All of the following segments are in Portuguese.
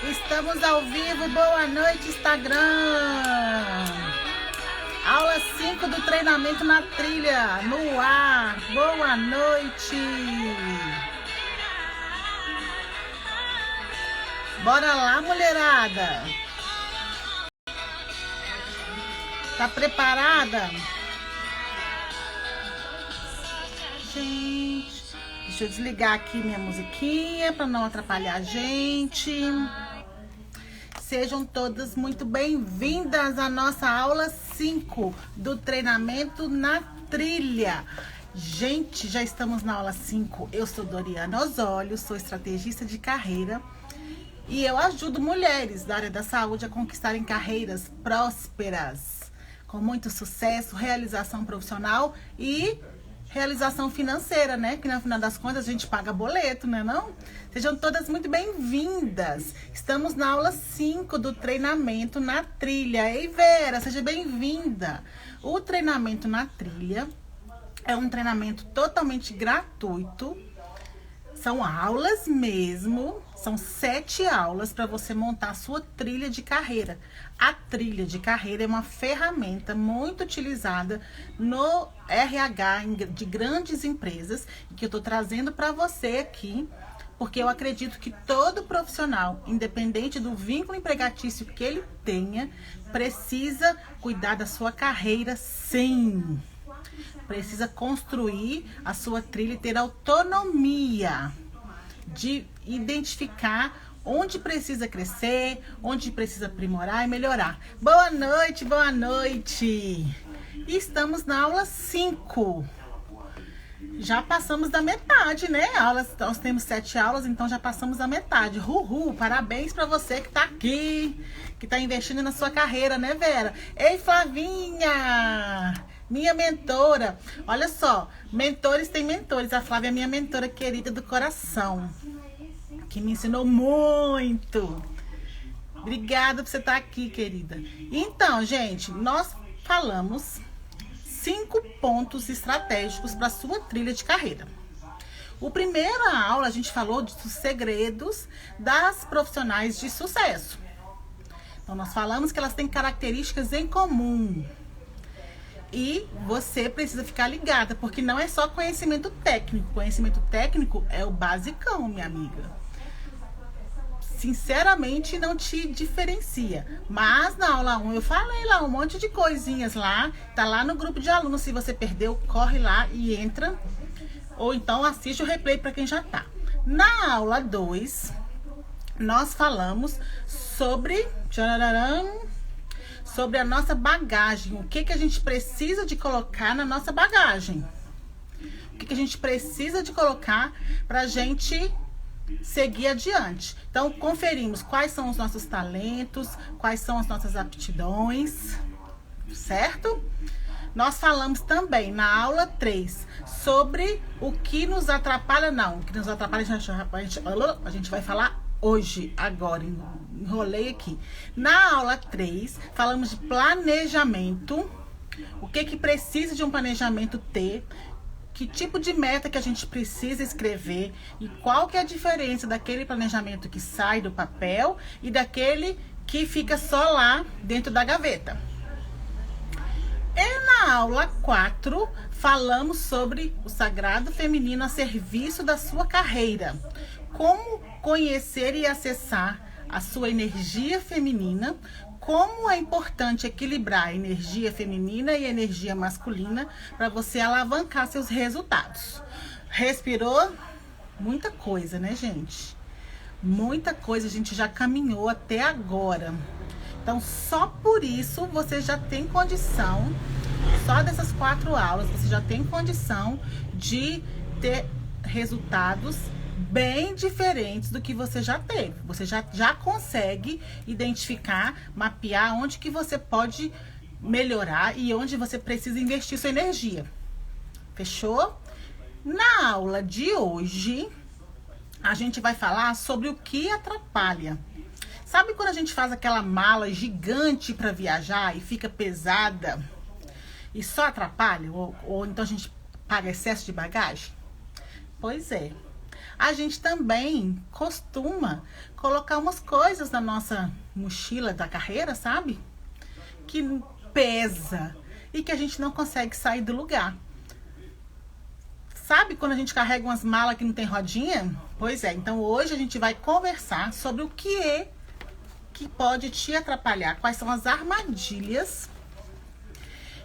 Estamos ao vivo, boa noite Instagram. Aula 5 do treinamento na trilha, no ar, boa noite. Bora lá, mulherada. Tá preparada? Gente, deixa eu desligar aqui minha musiquinha para não atrapalhar a gente. Sejam todas muito bem-vindas à nossa aula 5 do treinamento na trilha. Gente, já estamos na aula 5. Eu sou Doriana Osório, sou estrategista de carreira e eu ajudo mulheres da área da saúde a conquistarem carreiras prósperas, com muito sucesso, realização profissional e realização financeira, né? Que no final das contas a gente paga boleto, né não? Sejam todas muito bem-vindas. Estamos na aula 5 do treinamento na trilha. Ei, Vera, seja bem-vinda. O treinamento na trilha é um treinamento totalmente gratuito. São aulas mesmo, são 7 aulas para você montar a sua trilha de carreira. A trilha de carreira é uma ferramenta muito utilizada no RH de grandes empresas, que eu estou trazendo para você aqui, porque eu acredito que todo profissional, independente do vínculo empregatício que ele tenha, precisa cuidar da sua carreira, sim. Precisa construir a sua trilha e ter autonomia de identificar onde precisa crescer, onde precisa aprimorar e melhorar. Boa noite, boa noite! Estamos na aula 5. Já passamos da metade, né? Nós temos 7 aulas, então já passamos da metade. Uhul! Parabéns para você que tá aqui, que tá investindo na sua carreira, né, Vera? Ei, Flavinha! Minha mentora, olha só, mentores têm mentores. A Flávia é minha mentora querida do coração, que me ensinou muito. Obrigada por você estar aqui, querida. Então, gente, nós falamos 5 pontos estratégicos para a sua trilha de carreira. O primeira aula a gente falou dos segredos das profissionais de sucesso. Então, nós falamos que elas têm características em comum. E você precisa ficar ligada, porque não é só conhecimento técnico. Conhecimento técnico é o basicão, minha amiga. Sinceramente, não te diferencia. Mas na aula 1 eu falei lá um monte de coisinhas lá. Tá lá no grupo de alunos. Se você perdeu, corre lá e entra. Ou então assiste o replay para quem já tá. Na aula 2, nós falamos sobre a nossa bagagem, o que a gente precisa de colocar na nossa bagagem, o que a gente precisa de colocar para a gente seguir adiante. Então, conferimos quais são os nossos talentos, quais são as nossas aptidões, certo? Nós falamos também na aula 3 sobre o que nos atrapalha, o que nos atrapalha a gente vai falar hoje, agora, enrolei aqui. Na aula 3, falamos de planejamento. O que precisa de um planejamento ter? Que tipo de meta que a gente precisa escrever? E qual que é a diferença daquele planejamento que sai do papel e daquele que fica só lá dentro da gaveta? E na aula 4, falamos sobre o sagrado feminino a serviço da sua carreira. Como conhecer e acessar a sua energia feminina, como é importante equilibrar a energia feminina e a energia masculina para você alavancar seus resultados. Respirou? Muita coisa, né, gente? Muita coisa, a gente já caminhou até agora. Então, só por isso você já tem condição, só dessas 4 aulas, você já tem condição de ter resultados bem diferentes do que você já teve. Você já consegue identificar, mapear onde que você pode melhorar e onde você precisa investir sua energia. Fechou? Na aula de hoje, a gente vai falar sobre o que atrapalha. Sabe quando a gente faz aquela mala gigante para viajar e fica pesada e só atrapalha? Ou então a gente paga excesso de bagagem? Pois é. a gente também costuma colocar umas coisas na nossa mochila da carreira, sabe? Que pesa e que a gente não consegue sair do lugar. Sabe quando a gente carrega umas malas que não tem rodinha? Pois é, então hoje a gente vai conversar sobre o que é que pode te atrapalhar, quais são as armadilhas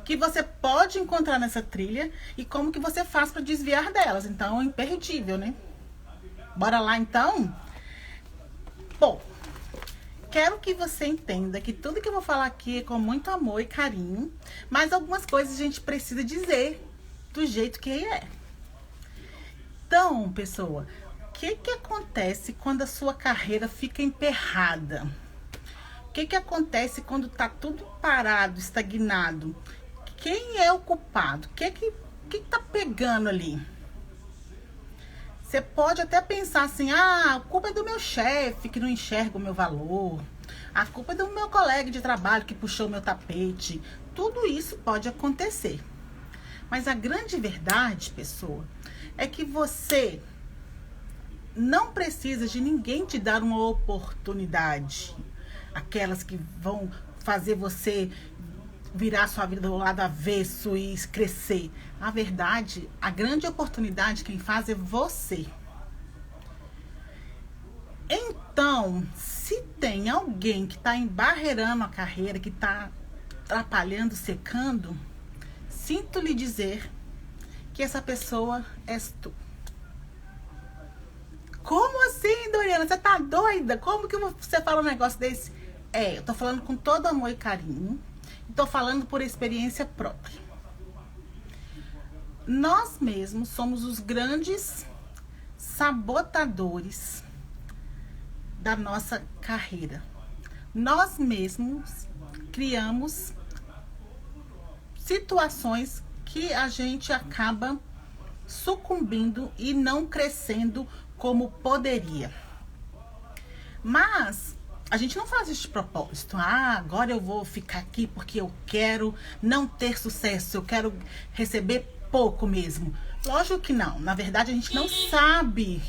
que você pode encontrar nessa trilha e como que você faz para desviar delas. Então, é imperdível, né? Bora lá, então? Bom, quero que você entenda que tudo que eu vou falar aqui é com muito amor e carinho, mas algumas coisas a gente precisa dizer do jeito que é. Então, pessoa, o que acontece quando a sua carreira fica emperrada? O que acontece quando tá tudo parado, estagnado? Quem é o culpado? O que tá pegando ali? Você pode até pensar assim, a culpa é do meu chefe que não enxerga o meu valor. A culpa é do meu colega de trabalho que puxou o meu tapete. Tudo isso pode acontecer. Mas a grande verdade, pessoa, é que você não precisa de ninguém te dar uma oportunidade. Aquelas que vão fazer você virar sua vida do lado avesso e crescer. A verdade, a grande oportunidade quem faz é você. Então, se tem alguém que está embarreirando a carreira, que está atrapalhando, secando, sinto lhe dizer que essa pessoa és tu. Como assim, Doriana? Você tá doida? Como que você fala um negócio desse? Eu tô falando com todo amor e carinho. Estou falando por experiência própria. Nós mesmos somos os grandes sabotadores da nossa carreira. Nós mesmos criamos situações que a gente acaba sucumbindo e não crescendo como poderia. Mas a gente não faz isso de propósito. Agora eu vou ficar aqui porque eu quero não ter sucesso. Eu quero receber pouco mesmo. Lógico que não. Na verdade, a gente não sabe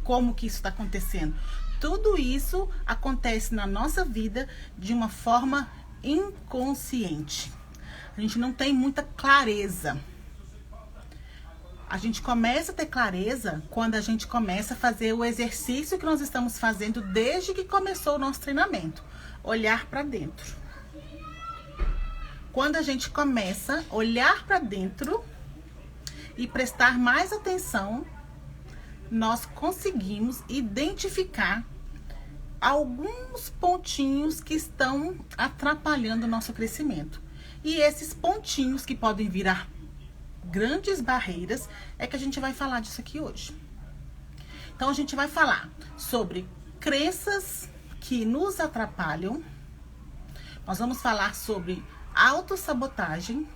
como que isso está acontecendo. Tudo isso acontece na nossa vida de uma forma inconsciente. A gente não tem muita clareza. A gente começa a ter clareza quando a gente começa a fazer o exercício que nós estamos fazendo desde que começou o nosso treinamento. Olhar para dentro. Quando a gente começa a olhar para dentro e prestar mais atenção, nós conseguimos identificar alguns pontinhos que estão atrapalhando o nosso crescimento. E esses pontinhos que podem virar grandes barreiras, é que a gente vai falar disso aqui hoje. Então, a gente vai falar sobre crenças que nos atrapalham. Nós vamos falar sobre autossabotagem.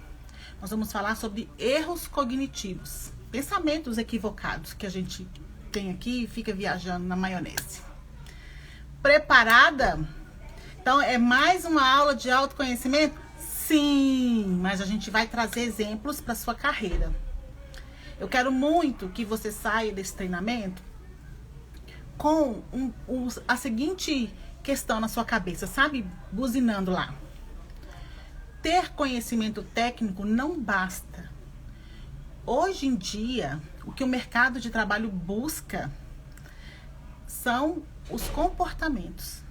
Nós vamos falar sobre erros cognitivos, pensamentos equivocados que a gente tem aqui e fica viajando na maionese. Preparada? Então, é mais uma aula de autoconhecimento? Sim, mas a gente vai trazer exemplos para sua carreira. Eu quero muito que você saia desse treinamento com a seguinte questão na sua cabeça, sabe? Buzinando lá. Ter conhecimento técnico não basta. Hoje em dia, o que o mercado de trabalho busca são os comportamentos.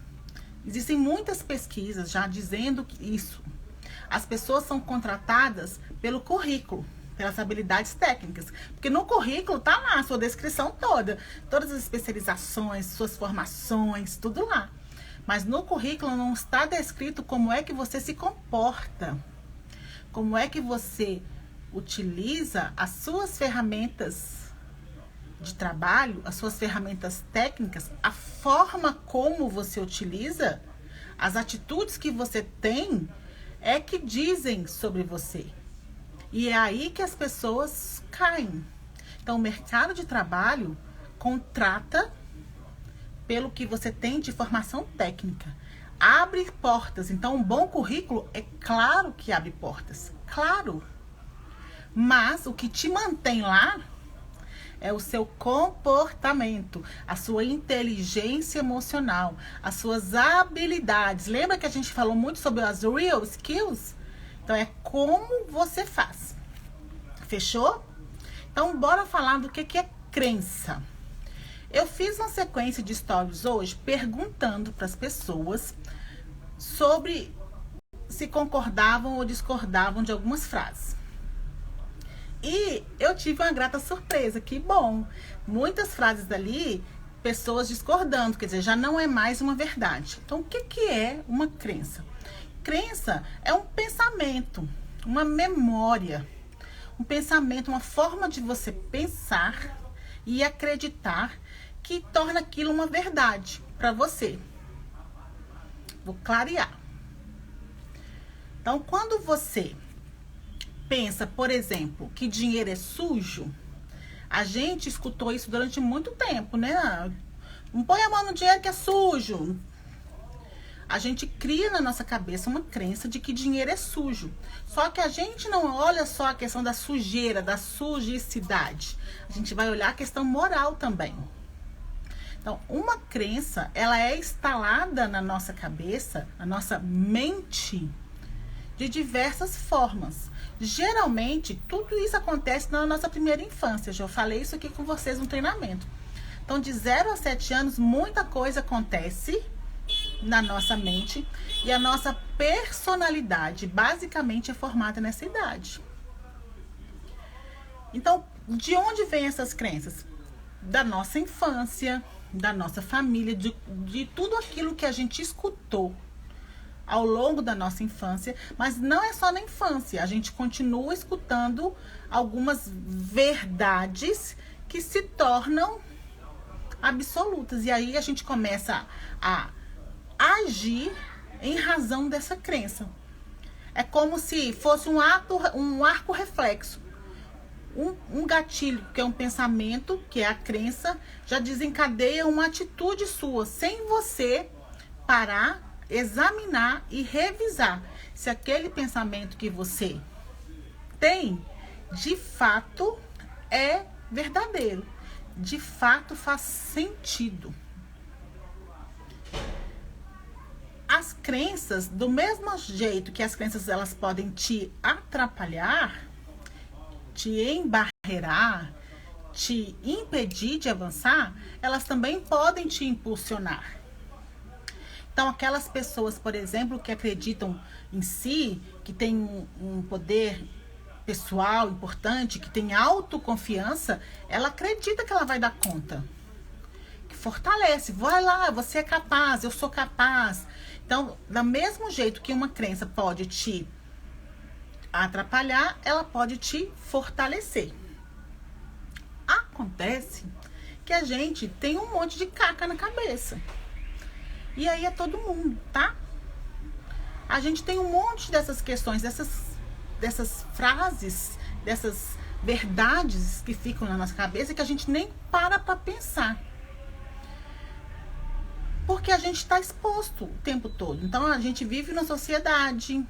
Existem muitas pesquisas já dizendo isso. As pessoas são contratadas pelo currículo, pelas habilidades técnicas. Porque no currículo tá lá a sua descrição toda. Todas as especializações, suas formações, tudo lá. Mas no currículo não está descrito como é que você se comporta. Como é que você utiliza as suas ferramentas de trabalho, as suas ferramentas técnicas, a forma como você utiliza, as atitudes que você tem, é que dizem sobre você. E é aí que as pessoas caem. Então, o mercado de trabalho contrata pelo que você tem de formação técnica. Abre portas. Então, um bom currículo é claro que abre portas. Claro. Mas o que te mantém lá é o seu comportamento, a sua inteligência emocional, as suas habilidades. Lembra que a gente falou muito sobre as real skills? Então, é como você faz. Fechou? Então, bora falar do que é crença. Eu fiz uma sequência de stories hoje perguntando para as pessoas sobre se concordavam ou discordavam de algumas frases. E eu tive uma grata surpresa, que bom, muitas frases dali, pessoas discordando, quer dizer, já não é mais uma verdade. Então, o que é uma crença? Crença é um pensamento, uma memória, um pensamento, uma forma de você pensar e acreditar que torna aquilo uma verdade para você. Vou clarear. Então, quando você pensa, por exemplo, que dinheiro é sujo, a gente escutou isso durante muito tempo, né? Não põe a mão no dinheiro que é sujo. A gente cria na nossa cabeça uma crença de que dinheiro é sujo. Só que a gente não olha só a questão da sujeira, da sujicidade. A gente vai olhar a questão moral também. Então, uma crença, ela é instalada na nossa cabeça, na nossa mente, de diversas formas. Geralmente, tudo isso acontece na nossa primeira infância. Já falei isso aqui com vocês no treinamento. Então, de 0 a 7 anos, muita coisa acontece na nossa mente e a nossa personalidade basicamente é formada nessa idade. Então, de onde vêm essas crenças? Da nossa infância, da nossa família, de tudo aquilo que a gente escutou ao longo da nossa infância, mas não é só na infância, a gente continua escutando algumas verdades que se tornam absolutas, e aí a gente começa a agir em razão dessa crença. É como se fosse um arco reflexo. Um gatilho, que é um pensamento, que é a crença, já desencadeia uma atitude sua, sem você parar, examinar e revisar se aquele pensamento que você tem, de fato, é verdadeiro, de fato faz sentido. As crenças, do mesmo jeito que as crenças elas podem te atrapalhar, te embarrear, te impedir de avançar, elas também podem te impulsionar. Então, aquelas pessoas, por exemplo, que acreditam em si, que têm um poder pessoal importante, que tem autoconfiança, ela acredita que ela vai dar conta. Que fortalece, vai lá, você é capaz, eu sou capaz. Então, do mesmo jeito que uma crença pode te atrapalhar, ela pode te fortalecer. Acontece que a gente tem um monte de caca na cabeça. E aí é todo mundo, tá? A gente tem um monte dessas questões, dessas frases, dessas verdades que ficam na nossa cabeça que a gente nem para pensar. Porque a gente está exposto o tempo todo. Então, a gente vive numa sociedade.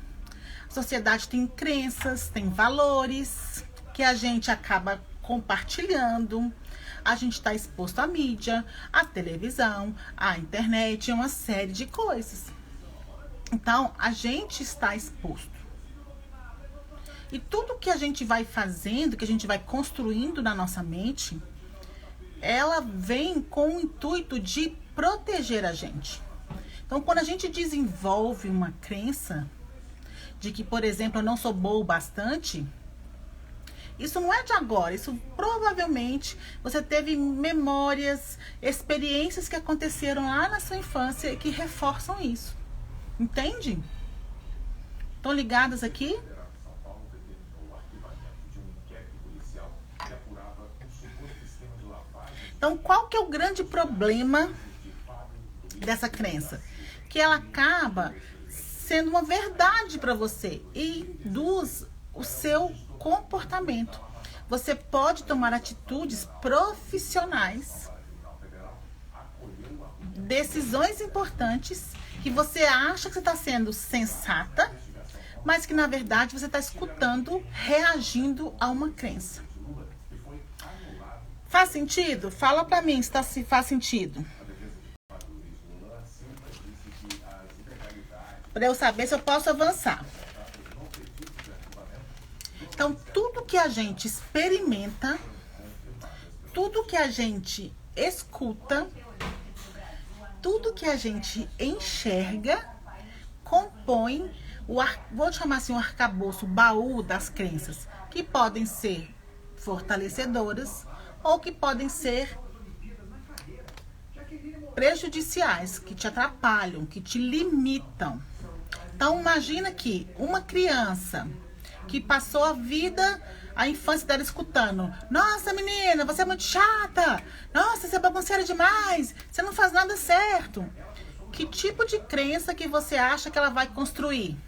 A sociedade tem crenças, tem valores que a gente acaba compartilhando. A gente está exposto à mídia, à televisão, à internet, uma série de coisas. Então, a gente está exposto. E tudo que a gente vai fazendo, que a gente vai construindo na nossa mente, ela vem com o intuito de proteger a gente. Então, quando a gente desenvolve uma crença de que, por exemplo, eu não sou boa o bastante, isso não é de agora, isso provavelmente você teve memórias, experiências que aconteceram lá na sua infância e que reforçam isso. Entende? Estão ligadas aqui? Então, qual que é o grande problema dessa crença? Que ela acaba sendo uma verdade para você e induz o seu comportamento. Você pode tomar atitudes profissionais, decisões importantes que você acha que você está sendo sensata, mas que na verdade você está escutando, reagindo a uma crença. Faz sentido? Fala pra mim se faz sentido. Pra eu saber se eu posso avançar. Então, tudo que a gente experimenta, tudo que a gente escuta, tudo que a gente enxerga, compõe vou chamar assim, o arcabouço, o baú das crenças, que podem ser fortalecedoras ou que podem ser prejudiciais, que te atrapalham, que te limitam. Então, imagina que uma criança que passou a infância dela escutando: nossa, menina, você é muito chata. Nossa, você é bagunceira demais. Você não faz nada certo. Que tipo de crença que você acha que ela vai construir?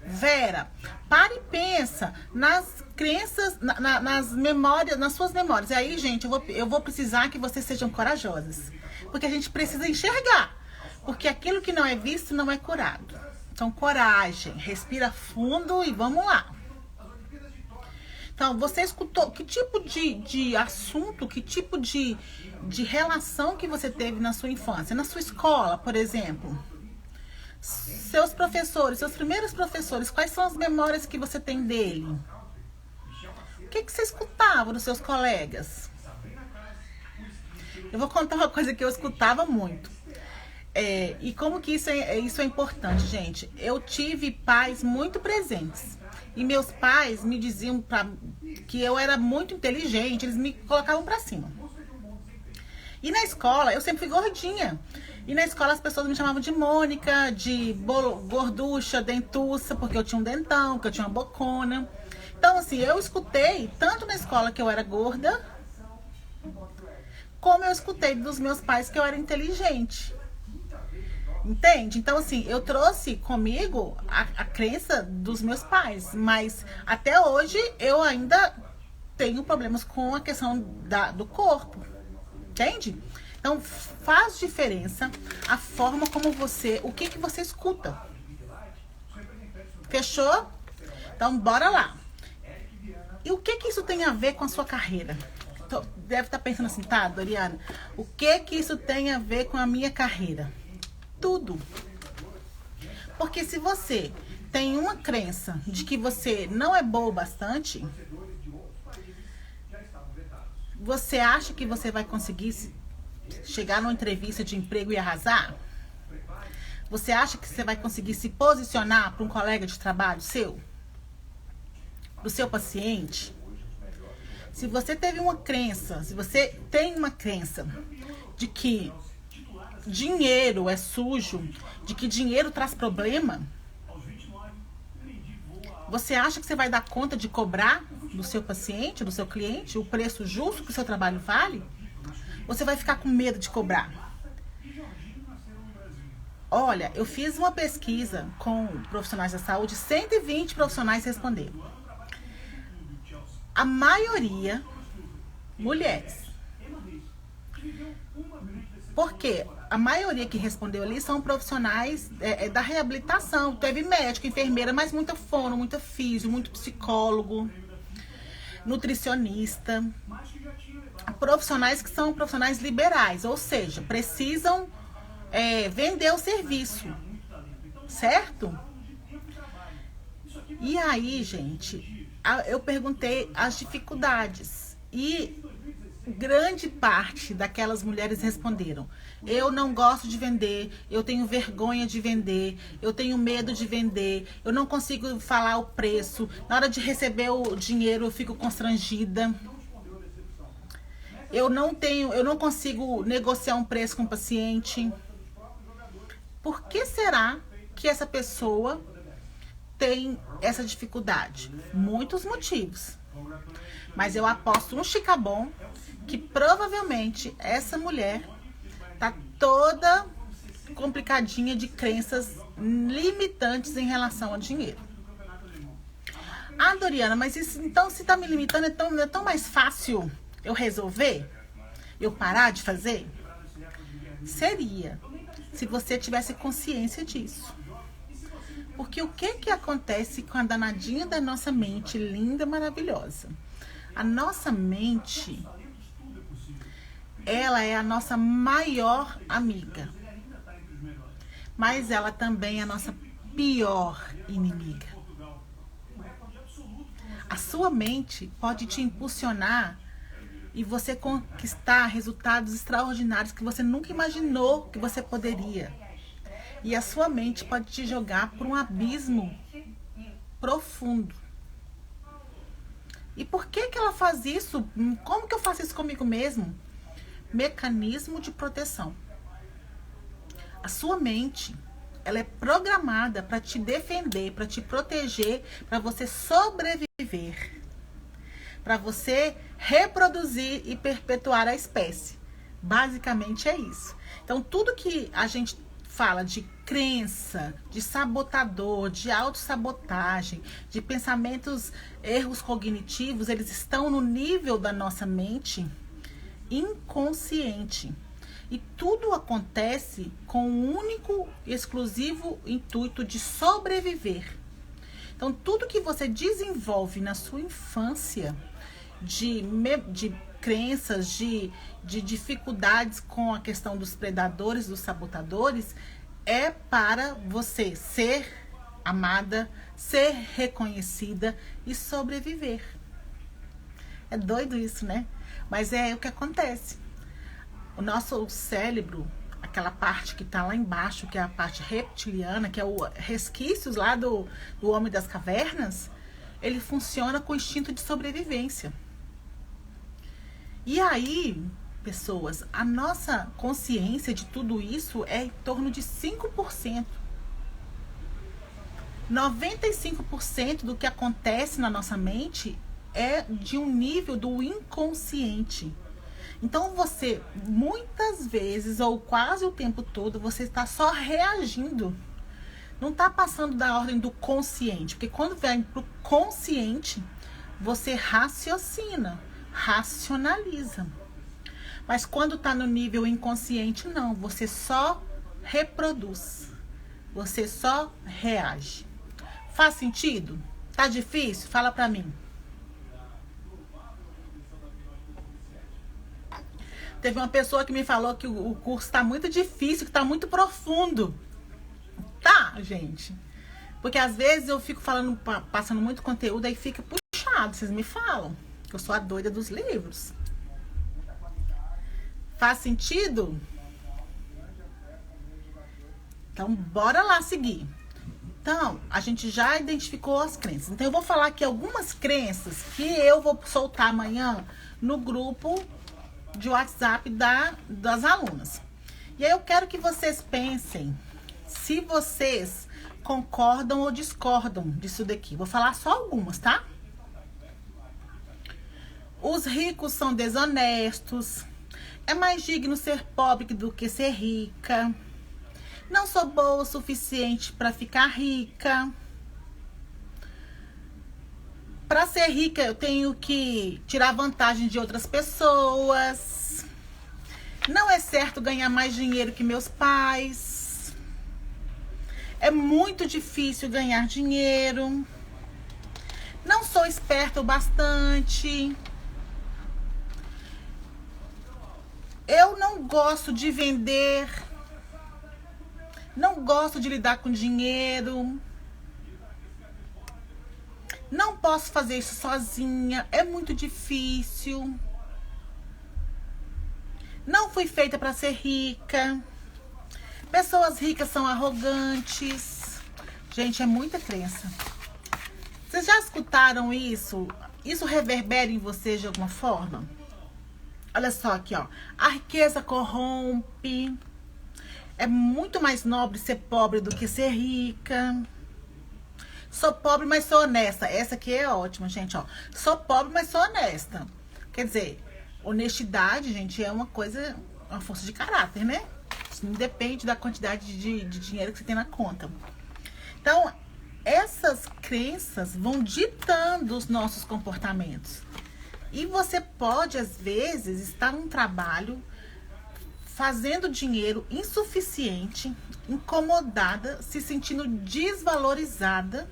Vera, para e pensa nas crenças, nas memórias, nas suas memórias. E aí, gente, eu vou precisar que vocês sejam corajosas. Porque a gente precisa enxergar. Porque aquilo que não é visto não é curado. Então, coragem, respira fundo e vamos lá. Então, você escutou que tipo de assunto, que tipo de relação que você teve na sua infância? Na sua escola, por exemplo. Seus professores, seus primeiros professores, quais são as memórias que você tem dele? O que você escutava dos seus colegas? Eu vou contar uma coisa que eu escutava muito. E como que isso é importante, gente? Eu tive pais muito presentes. E meus pais me diziam que eu era muito inteligente, eles me colocavam pra cima. E na escola, eu sempre fui gordinha. E na escola as pessoas me chamavam de Mônica, de gorducha, dentuça, porque eu tinha um dentão, que eu tinha uma bocona. Então, assim, eu escutei, tanto na escola que eu era gorda, como eu escutei dos meus pais que eu era inteligente. Entende? Então, assim, eu trouxe comigo a crença dos meus pais, mas até hoje eu ainda tenho problemas com a questão do corpo. Entende? Então, faz diferença a forma como o que você escuta. Fechou? Então, bora lá. E o que isso tem a ver com a sua carreira? Deve estar pensando assim, tá, Doriana, o que isso tem a ver com a minha carreira? Tudo. Porque se você tem uma crença de que você não é boa o bastante, você acha que você vai conseguir chegar numa entrevista de emprego e arrasar? Você acha que você vai conseguir se posicionar para um colega de trabalho seu? Para o seu paciente? Se você teve uma crença, se você tem uma crença de que dinheiro é sujo, de que dinheiro traz problema, você acha que você vai dar conta de cobrar do seu paciente, do seu cliente, o preço justo que o seu trabalho vale? Você vai ficar com medo de cobrar? Olha, eu fiz uma pesquisa com profissionais da saúde, 120 profissionais responderam. A maioria, mulheres. Por quê? A maioria que respondeu ali são profissionais da reabilitação. Teve médico, enfermeira, mas muita fono, muita físio, muito psicólogo, nutricionista. Profissionais que são profissionais liberais, ou seja, precisam vender o serviço, certo? E aí, gente, eu perguntei as dificuldades e grande parte daquelas mulheres responderam: eu não gosto de vender, eu tenho vergonha de vender, eu tenho medo de vender, eu não consigo falar o preço, na hora de receber o dinheiro eu fico constrangida, eu não consigo negociar um preço com o paciente. Por que será que essa pessoa tem essa dificuldade? Muitos motivos. Mas eu aposto um chicabom que provavelmente essa mulher tá toda complicadinha de crenças limitantes em relação ao dinheiro. Ah, Doriana, mas isso, então, se tá me limitando, é tão mais fácil eu resolver? Eu parar de fazer? Seria, se você tivesse consciência disso. Porque o que que acontece com a danadinha da nossa mente linda, maravilhosa? A nossa mente, ela é a nossa maior amiga, mas ela também é a nossa pior inimiga. A sua mente pode te impulsionar e você conquistar resultados extraordinários que você nunca imaginou que você poderia. E a sua mente pode te jogar por um abismo profundo. E por que que ela faz isso? Como que eu faço isso comigo mesmo? Mecanismo de proteção. A sua mente, ela é programada para te defender, para te proteger, para você sobreviver, para você reproduzir e perpetuar a espécie. Basicamente é isso. Então, tudo que a gente fala de crença, de sabotador, de autossabotagem, de pensamentos, erros cognitivos, eles estão no nível da nossa mente inconsciente. E tudo acontece com o único e exclusivo intuito de sobreviver. Então, tudo que você desenvolve na sua infância, de crenças, de dificuldades com a questão dos predadores, dos sabotadores, é para você ser amada, ser reconhecida e sobreviver. É doido isso, né? Mas é o que acontece. O nosso cérebro, aquela parte que está lá embaixo, que é a parte reptiliana, que é o resquícios lá do homem das cavernas, ele funciona com o instinto de sobrevivência. E aí, pessoas, a nossa consciência de tudo isso é em torno de 5%. 95% do que acontece na nossa mente é de um nível do inconsciente. Então você, muitas vezes, ou quase o tempo todo, você está só reagindo. Não está passando da ordem do consciente. Porque quando vem para o consciente, você raciocina, racionaliza. Mas quando está no nível inconsciente, não. Você só reproduz. Você só reage. Faz sentido? Tá difícil? Fala pra mim. Teve uma pessoa que me falou que o curso está muito difícil, que está muito profundo. Tá, gente? Porque às vezes eu fico falando, passando muito conteúdo, aí fica puxado. Vocês me falam que eu sou a doida dos livros. Faz sentido? Então, bora lá seguir. Então, a gente já identificou as crenças. Então, eu vou falar aqui algumas crenças que eu vou soltar amanhã no grupo de WhatsApp das alunas. E aí eu quero que vocês pensem se vocês concordam ou discordam disso daqui. Vou falar só algumas, tá? Os ricos são desonestos. É mais digno ser pobre do que ser rica. Não sou boa o suficiente para ficar rica. Para ser rica, eu tenho que tirar vantagem de outras pessoas. Não é certo ganhar mais dinheiro que meus pais. É muito difícil ganhar dinheiro. Não sou esperta o bastante. Eu não gosto de vender. Não gosto de lidar com dinheiro. Não posso fazer isso sozinha. É muito difícil. Não fui feita para ser rica. Pessoas ricas são arrogantes. Gente, é muita crença. Vocês já escutaram isso? Isso reverbera em vocês de alguma forma? Olha só aqui, ó. A riqueza corrompe. É muito mais nobre ser pobre do que ser rica. Sou pobre, mas sou honesta. Essa aqui é ótima, gente, ó. Sou pobre, mas sou honesta. Quer dizer, honestidade, gente, é uma coisa, uma força de caráter, né? Isso não depende da quantidade de dinheiro que você tem na conta. Então, essas crenças vão ditando os nossos comportamentos. E você pode, às vezes, estar num trabalho, fazendo dinheiro insuficiente, incomodada, se sentindo desvalorizada,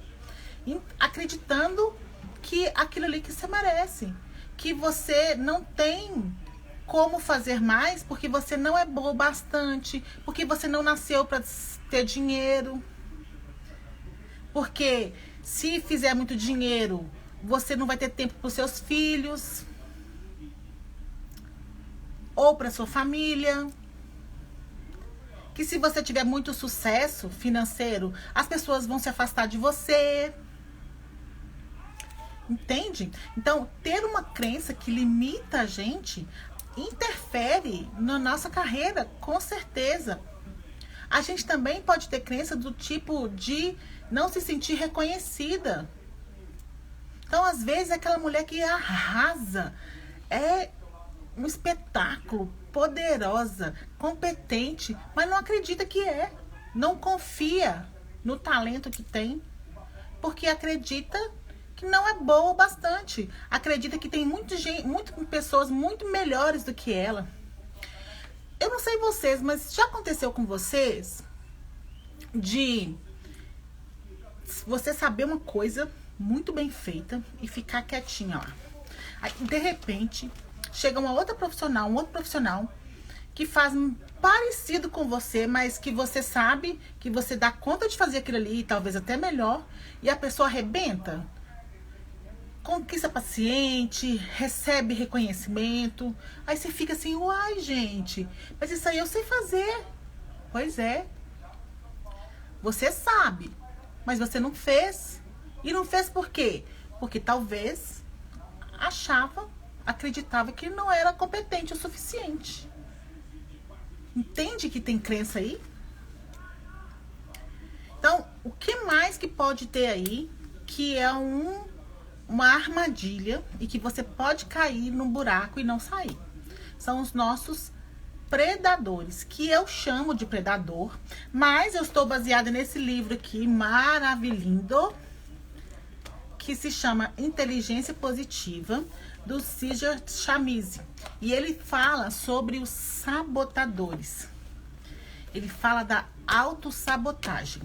acreditando que aquilo ali que você merece, que você não tem como fazer mais porque você não é boa o bastante, porque você não nasceu para ter dinheiro, porque se fizer muito dinheiro, você não vai ter tempo para os seus filhos ou para sua família. Que se você tiver muito sucesso financeiro, as pessoas vão se afastar de você. Entende? Então, ter uma crença que limita a gente interfere na nossa carreira, com certeza. A gente também pode ter crença do tipo de não se sentir reconhecida. Então, às vezes, aquela mulher que arrasa, é um espetáculo, poderosa, competente, mas não acredita que é. Não confia no talento que tem, porque acredita que não é boa o bastante. Acredita que tem muitas pessoas muito melhores do que ela. Eu não sei vocês, mas já aconteceu com vocês de você saber uma coisa muito bem feita e ficar quietinha lá. Aí, de repente, chega uma outra profissional, um outro profissional que faz parecido com você, mas que você sabe que você dá conta de fazer aquilo ali, talvez até melhor, e a pessoa arrebenta. Conquista paciente, recebe reconhecimento. Aí você fica assim, uai, gente, mas isso aí eu sei fazer. Pois é. Você sabe, mas você não fez. E não fez por quê? Porque talvez acreditava que não era competente o suficiente. Entende que tem crença aí? Então, o que mais que pode ter aí que é uma armadilha e que você pode cair num buraco e não sair? São os nossos predadores, que eu chamo de predador, mas eu estou baseada nesse livro aqui, maravilhoso, que se chama Inteligência Positiva, do César Chamizi. E ele fala sobre os sabotadores. Ele fala da autossabotagem.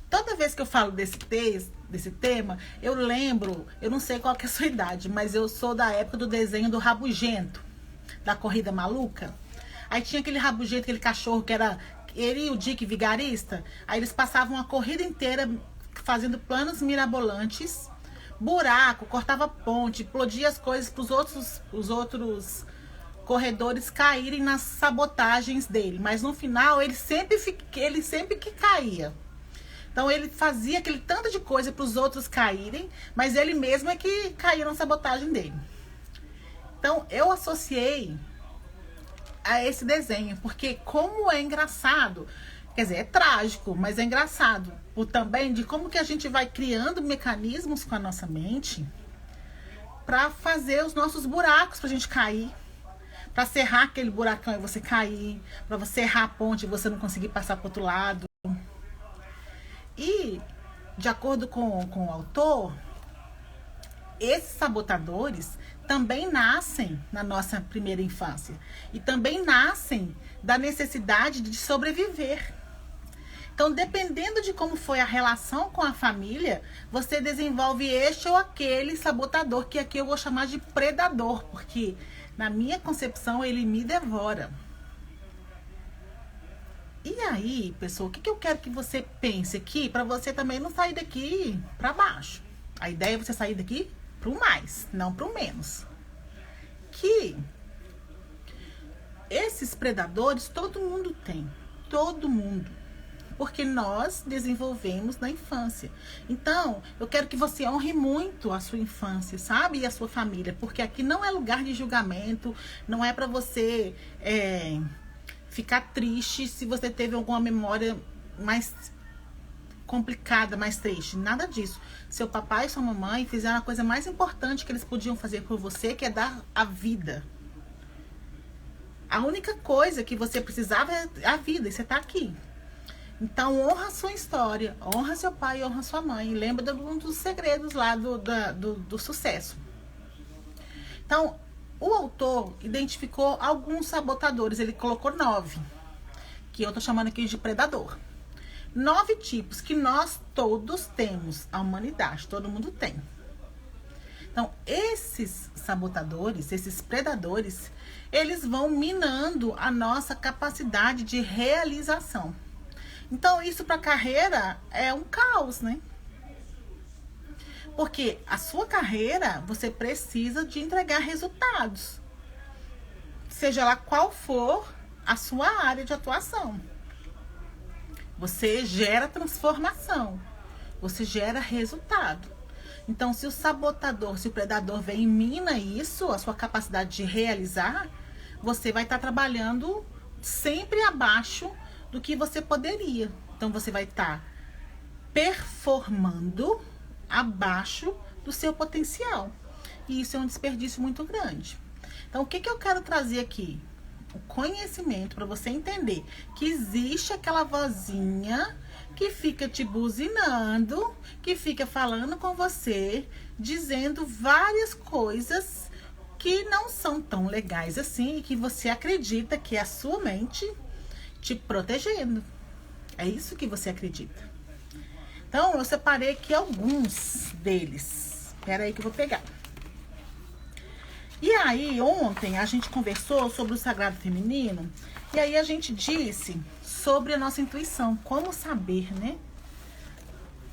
Toda vez que eu falo desse tema, eu lembro, eu não sei qual que é a sua idade, mas eu sou da época do desenho do Rabugento, da Corrida Maluca. Aí tinha aquele Rabugento, aquele cachorro que era ele e o Dick Vigarista. Aí eles passavam a corrida inteira fazendo planos mirabolantes, buraco, cortava ponte, explodia as coisas para os outros corredores caírem nas sabotagens dele. Mas no final ele sempre que caía. Então ele fazia aquele tanto de coisa para os outros caírem, mas ele mesmo é que caía na sabotagem dele. Então eu associei a esse desenho, porque como é engraçado, quer dizer, é trágico, mas é engraçado, por também de como que a gente vai criando mecanismos com a nossa mente para fazer os nossos buracos pra gente cair, para serrar aquele buracão e você cair, para você errar a ponte e você não conseguir passar pro outro lado. E, de acordo com o autor, esses sabotadores também nascem na nossa primeira infância. E também nascem da necessidade de sobreviver. Então, dependendo de como foi a relação com a família, você desenvolve este ou aquele sabotador, que aqui eu vou chamar de predador, porque na minha concepção ele me devora. E aí, pessoal, o que eu quero que você pense aqui, para você também não sair daqui para baixo. A ideia é você sair daqui pro mais, não pro menos. Que esses predadores todo mundo tem, todo mundo, porque nós desenvolvemos na infância. Então, eu quero que você honre muito a sua infância, sabe? E a sua família, porque aqui não é lugar de julgamento, não é para você ficar triste se você teve alguma memória mais complicada, mais triste. Nada disso. Seu papai e sua mamãe fizeram a coisa mais importante que eles podiam fazer por você, que é dar a vida. A única coisa que você precisava é a vida, e você tá aqui. Então, honra a sua história, honra seu pai e honra sua mãe. Lembra de um dos segredos lá do sucesso. Então, O autor identificou alguns sabotadores, ele colocou 9, que eu tô chamando aqui de predador. 9 tipos que nós todos temos, a humanidade, todo mundo tem. Então, esses sabotadores, esses predadores, eles vão minando a nossa capacidade de realização. Então, isso para a carreira é um caos, né? Porque a sua carreira, você precisa de entregar resultados. Seja lá qual for a sua área de atuação. Você gera transformação. Você gera resultado. Então, se o sabotador, se o predador vem e mina isso, a sua capacidade de realizar, você vai estar trabalhando sempre abaixo do que você poderia. Então, você vai estar performando abaixo do seu potencial. E isso é um desperdício muito grande. Então, o que eu quero trazer aqui? O conhecimento para você entender que existe aquela vozinha que fica te buzinando, que fica falando com você, dizendo várias coisas que não são tão legais assim e que você acredita que é a sua mente te protegendo. É isso que você acredita. Então, eu separei aqui alguns deles. Espera aí que eu vou pegar. E aí, ontem a gente conversou sobre o sagrado feminino. E aí a gente disse sobre a nossa intuição. Como saber, né?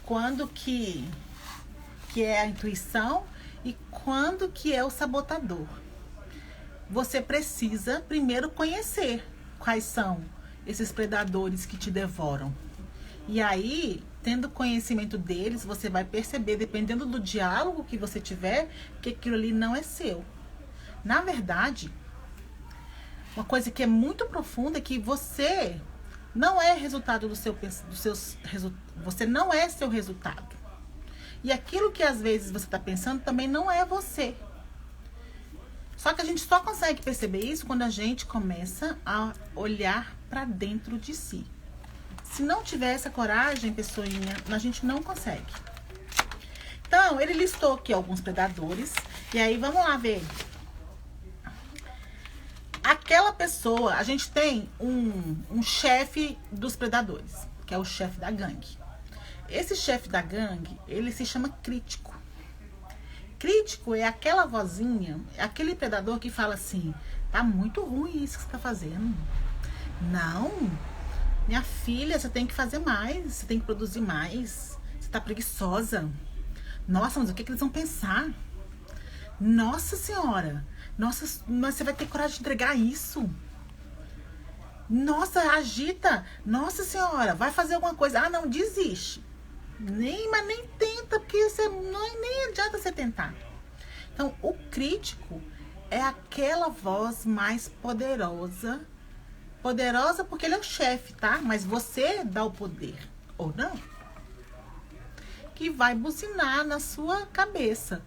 Quando que é a intuição e quando que é o sabotador. Você precisa primeiro conhecer quais são esses predadores que te devoram. E aí, tendo conhecimento deles, você vai perceber, dependendo do diálogo que você tiver, que aquilo ali não é seu. Na verdade, uma coisa que é muito profunda é que você não é resultado dos seus você não é seu resultado. E aquilo que às vezes você está pensando também não é você. Só que a gente só consegue perceber isso quando a gente começa a olhar para dentro de si. Se não tiver essa coragem, pessoinha, a gente não consegue. Então, ele listou aqui alguns predadores. E aí, vamos lá ver. Aquela pessoa, a gente tem um chefe dos predadores, que é o chefe da gangue. Esse chefe da gangue, ele se chama crítico. Crítico é aquela vozinha, é aquele predador que fala assim: tá muito ruim isso que você tá fazendo. Não, minha filha, você tem que fazer mais, você tem que produzir mais. Você tá preguiçosa. Nossa, mas o que eles vão pensar? Nossa senhora, nossa, mas você vai ter coragem de entregar isso? Nossa, agita. Nossa senhora, vai fazer alguma coisa. Ah, não, desiste. Mas nem tenta, porque você, nem adianta você tentar. Então, o crítico é aquela voz mais poderosa. Poderosa porque ele é o chefe, tá? Mas você dá o poder, ou não? Que vai buzinar na sua cabeça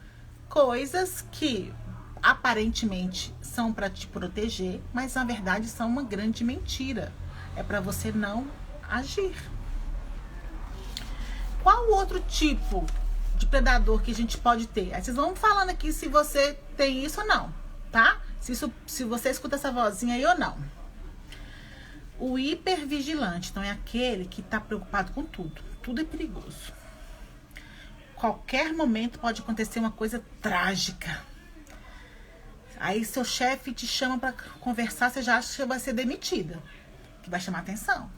coisas que aparentemente são para te proteger, mas na verdade são uma grande mentira. É para você não agir. Qual outro tipo de predador que a gente pode ter? Aí vocês vão falando aqui se você tem isso ou não, tá? Se você escuta essa vozinha aí ou não. O hipervigilante, então é aquele que está preocupado com tudo. Tudo é perigoso. Qualquer momento pode acontecer uma coisa trágica. Aí seu chefe te chama para conversar, você já acha que você vai ser demitida, que vai chamar atenção.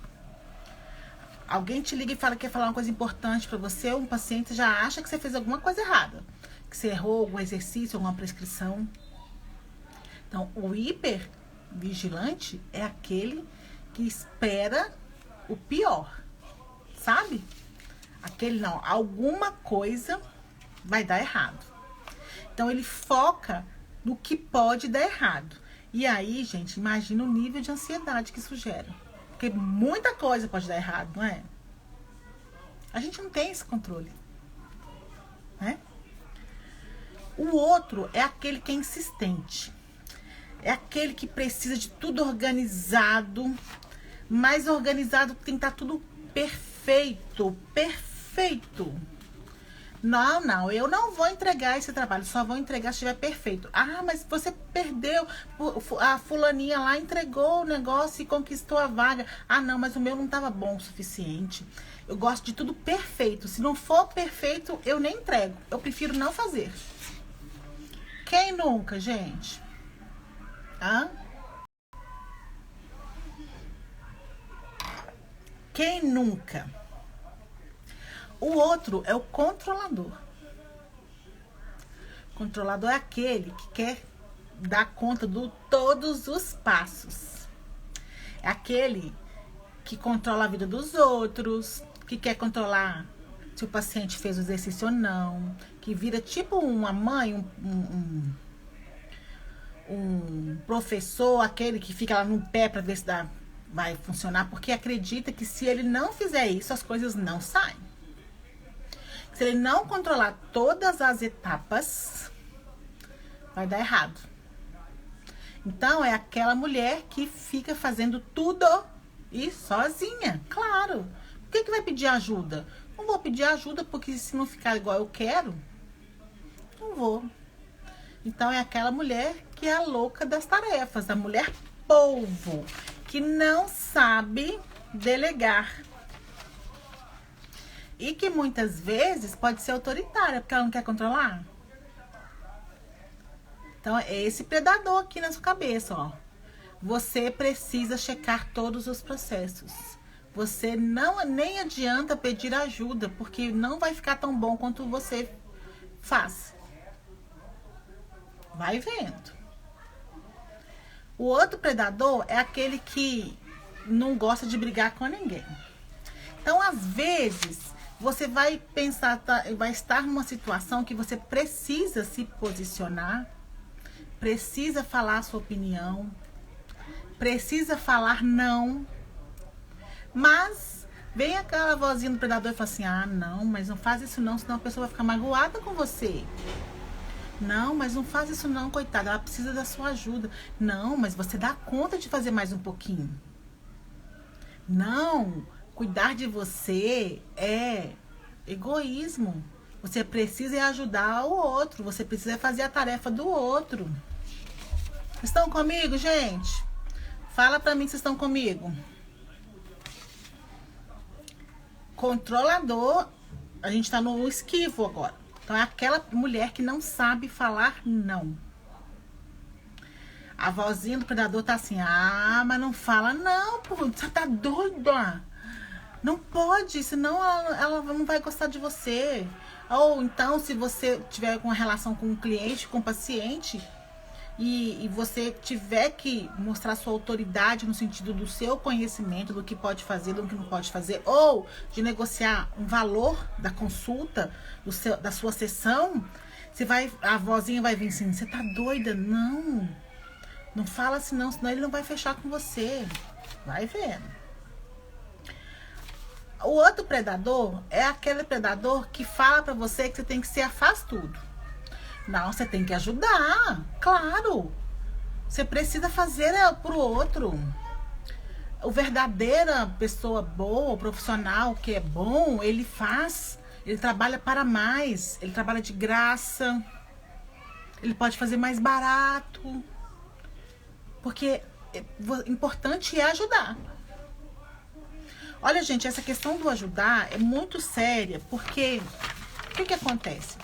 Alguém te liga e fala que quer falar uma coisa importante para você, um paciente já acha que você fez alguma coisa errada, que você errou algum exercício, alguma prescrição. Então, o hipervigilante é aquele que espera o pior, sabe? Aquele não, alguma coisa vai dar errado. Então, ele foca no que pode dar errado. E aí, gente, imagina o nível de ansiedade que isso gera. Porque muita coisa pode dar errado, não é? A gente não tem esse controle, né? O outro é aquele que é insistente. É aquele que precisa de tudo organizado, mais organizado, tem que estar tudo perfeito, perfeito. Não, eu não vou entregar esse trabalho, só vou entregar se estiver perfeito. Ah, mas você perdeu, a fulaninha lá entregou o negócio e conquistou a vaga. Ah, não, mas o meu não estava bom o suficiente. Eu gosto de tudo perfeito. Se não for perfeito, eu nem entrego. Eu prefiro não fazer. Quem nunca, gente? Hã? Quem nunca? O outro é o controlador. O controlador é aquele que quer dar conta de todos os passos. É aquele que controla a vida dos outros, que quer controlar se o paciente fez o exercício ou não, que vira tipo uma mãe, um professor, aquele que fica lá no pé para ver se vai funcionar, porque acredita que se ele não fizer isso, as coisas não saem. Se ele não controlar todas as etapas, vai dar errado. Então, é aquela mulher que fica fazendo tudo e sozinha, claro. Por que vai pedir ajuda? Não vou pedir ajuda porque se não ficar igual eu quero, não vou. Então, é aquela mulher que é a louca das tarefas, a mulher polvo, que não sabe delegar. E que muitas vezes pode ser autoritária, porque ela não quer controlar. Então, é esse predador aqui na sua cabeça, ó. Você precisa checar todos os processos. Você nem adianta pedir ajuda, porque não vai ficar tão bom quanto você faz. Vai vendo. O outro predador é aquele que não gosta de brigar com ninguém. Então, às vezes, você vai pensar, vai estar numa situação que você precisa se posicionar, precisa falar a sua opinião, precisa falar não, mas vem aquela vozinha do predador e fala assim, ah, não, mas não faz isso não, senão a pessoa vai ficar magoada com você. Não, mas não faz isso não, coitada, ela precisa da sua ajuda. Não, mas você dá conta de fazer mais um pouquinho. Não, cuidar de você é egoísmo. Você precisa ajudar o outro, você precisa fazer a tarefa do outro. Estão comigo, gente? Fala pra mim se estão comigo. Controlador, a gente tá no esquivo agora. Então é aquela mulher que não sabe falar não. A vozinha do predador tá assim, ah, mas não fala não, pô, você tá doida? Não pode, senão ela não vai gostar de você. Ou então, se você tiver uma relação com um cliente, com um paciente, e você tiver que mostrar sua autoridade no sentido do seu conhecimento, do que pode fazer, do que não pode fazer, ou de negociar um valor da consulta, da sua sessão, a vozinha vai vir assim, você tá doida? Não fala assim não, senão ele não vai fechar com você. Vai vendo. O outro predador é aquele predador que fala pra você que você tem que ser faz tudo. Não, você tem que ajudar, claro. Você precisa fazer pro outro. O verdadeira pessoa boa, profissional que é bom, ele trabalha para mais, ele trabalha de graça, ele pode fazer mais barato, porque importante é ajudar. Olha, gente, essa questão do ajudar é muito séria, porque o que acontece?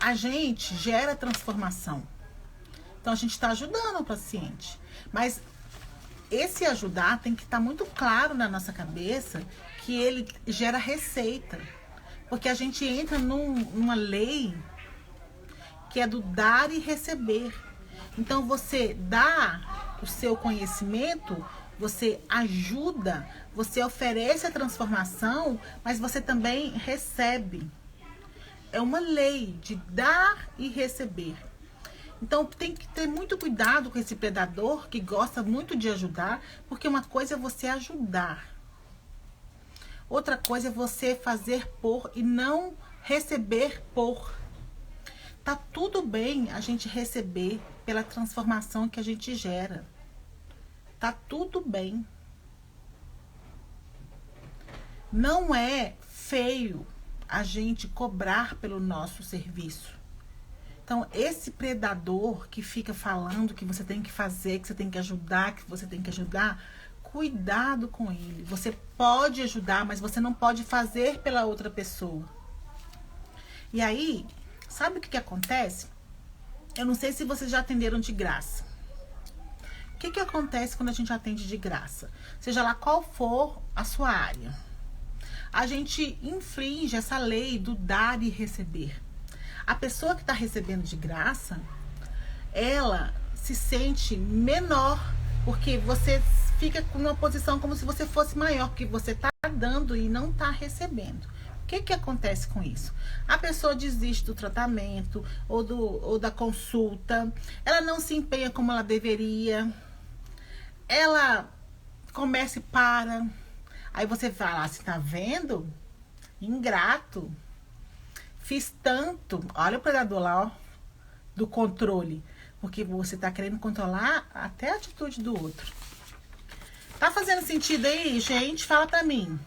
A gente gera transformação. Então, a gente está ajudando o paciente. Mas esse ajudar tem que estar muito claro na nossa cabeça que ele gera receita. Porque a gente entra numa lei que é do dar e receber. Então, você dá o seu conhecimento, você ajuda, você oferece a transformação, mas você também recebe. É uma lei de dar e receber. Então, tem que ter muito cuidado com esse predador que gosta muito de ajudar, porque uma coisa é você ajudar. Outra coisa é você fazer por e não receber por. Tá tudo bem a gente receber pela transformação que a gente gera. Tá tudo bem. Não é feio a gente cobrar pelo nosso serviço. Então, esse predador que fica falando que você tem que fazer, que você tem que ajudar, que você tem que ajudar, cuidado com ele. Você pode ajudar, mas você não pode fazer pela outra pessoa. E aí, sabe o que acontece? Eu não sei se vocês já atenderam de graça. O que acontece quando a gente atende de graça? Seja lá qual for a sua área. A gente infringe essa lei do dar e receber. A pessoa que está recebendo de graça, ela se sente menor, porque você fica numa posição como se você fosse maior, porque você está dando e não está recebendo. O que acontece com isso? A pessoa desiste do tratamento ou da consulta, ela não se empenha como ela deveria, ela começa e para. Aí você fala assim, tá vendo? Ingrato. Fiz tanto. Olha o predador lá, ó, do controle. Porque você tá querendo controlar até a atitude do outro. Tá fazendo sentido aí, gente? Fala pra mim.